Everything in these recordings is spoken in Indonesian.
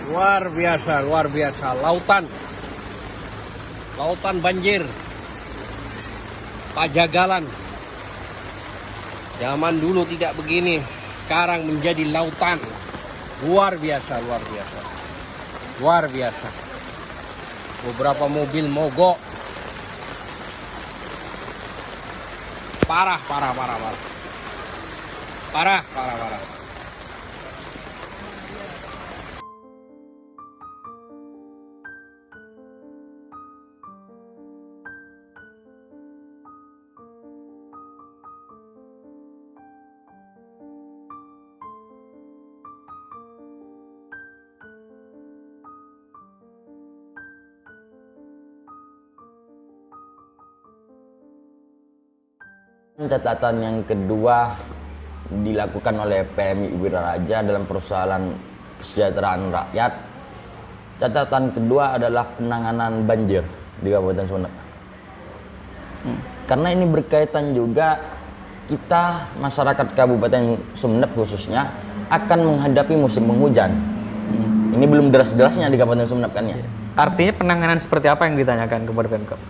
Luar biasa. Lautan banjir. Pajagalan. Zaman dulu tidak begini, sekarang menjadi lautan. Luar biasa. Beberapa mobil mogok. Parah. Catatan yang kedua dilakukan oleh PMI Wiraraja dalam persoalan kesejahteraan rakyat. Catatan kedua adalah penanganan banjir di Kabupaten Sumeneb. Karena ini berkaitan juga kita masyarakat Kabupaten Sumeneb khususnya akan menghadapi musim penghujan. Ini belum deras-derasnya di Kabupaten Sumeneb kan ya. Artinya penanganan seperti apa yang ditanyakan kepada Pemkab?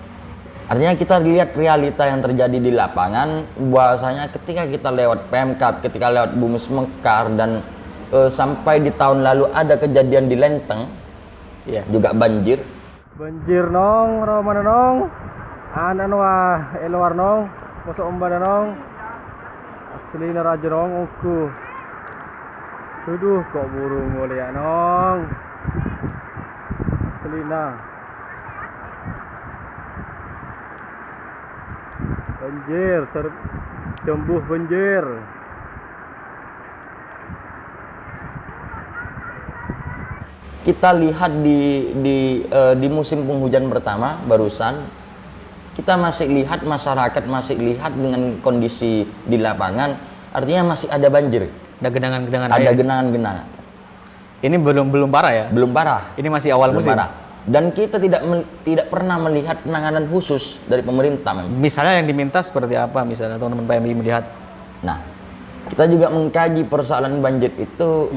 Artinya kita lihat realita yang terjadi di lapangan, bahwasanya ketika kita lewat Pemkab, ketika lewat Bumes Mekar, dan sampai di tahun lalu ada kejadian di Lenteng, juga banjir. Banjir nong, romana nong, anan wah eluar nong, masuk ombana nong, asli raja nong, uku. Tuduh kok burung mulia nong, asli banjir, tercembuh banjir. Kita lihat di musim penghujan pertama barusan, kita masih lihat masyarakat masih lihat dengan kondisi di lapangan, artinya masih ada banjir. Ada genangan-genangan Ada air. genangan-genangan. Ini belum parah ya? Belum parah. Ini masih awal Belum musim. parah. Dan kita tidak pernah melihat penanganan khusus dari pemerintah. Misalnya yang diminta seperti apa misalnya teman-teman PMI melihat? Nah, kita juga mengkaji persoalan banjir itu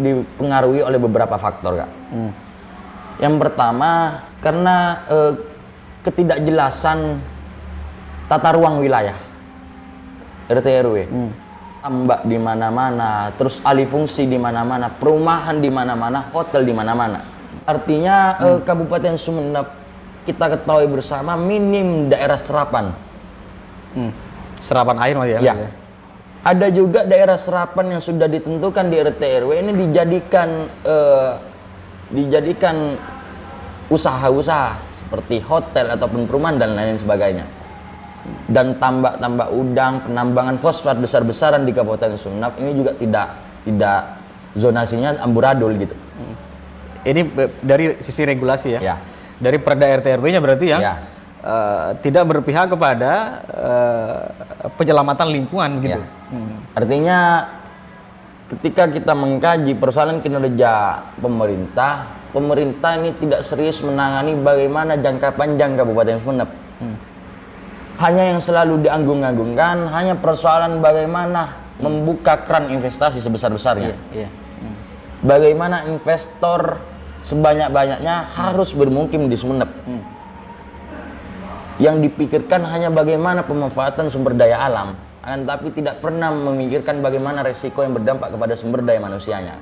dipengaruhi oleh beberapa faktor, Kak. Yang pertama, karena ketidakjelasan tata ruang wilayah RT RW. Tambak di mana-mana, terus alih fungsi di mana-mana, perumahan di mana-mana, hotel di mana-mana. Artinya Kabupaten Sumeneb kita ketahui bersama minim daerah serapan. Serapan air ya? Ya. Ada juga daerah serapan yang sudah ditentukan di RT RW ini dijadikan usaha-usaha seperti hotel ataupun perumahan dan lain sebagainya. Dan tambak-tambak udang, penambangan fosfat besar-besaran di Kabupaten Sumeneb ini juga tidak zonasinya amburadul gitu. Ini dari sisi regulasi ya? Ya. Dari Perda RT RW-nya berarti ya? Ya. Tidak berpihak kepada penyelamatan lingkungan gitu. Ya. Artinya ketika kita mengkaji persoalan kinerja pemerintah ini tidak serius menangani bagaimana jangka panjang Kabupaten Sumeneb. Hanya yang selalu dianggung-anggungkan hanya persoalan bagaimana membuka keran investasi sebesar-besarnya. Bagaimana investor sebanyak-banyaknya harus bermukim di Sumeneb. Yang dipikirkan hanya bagaimana pemanfaatan sumber daya alam, tapi tidak pernah memikirkan bagaimana resiko yang berdampak kepada sumber daya manusianya.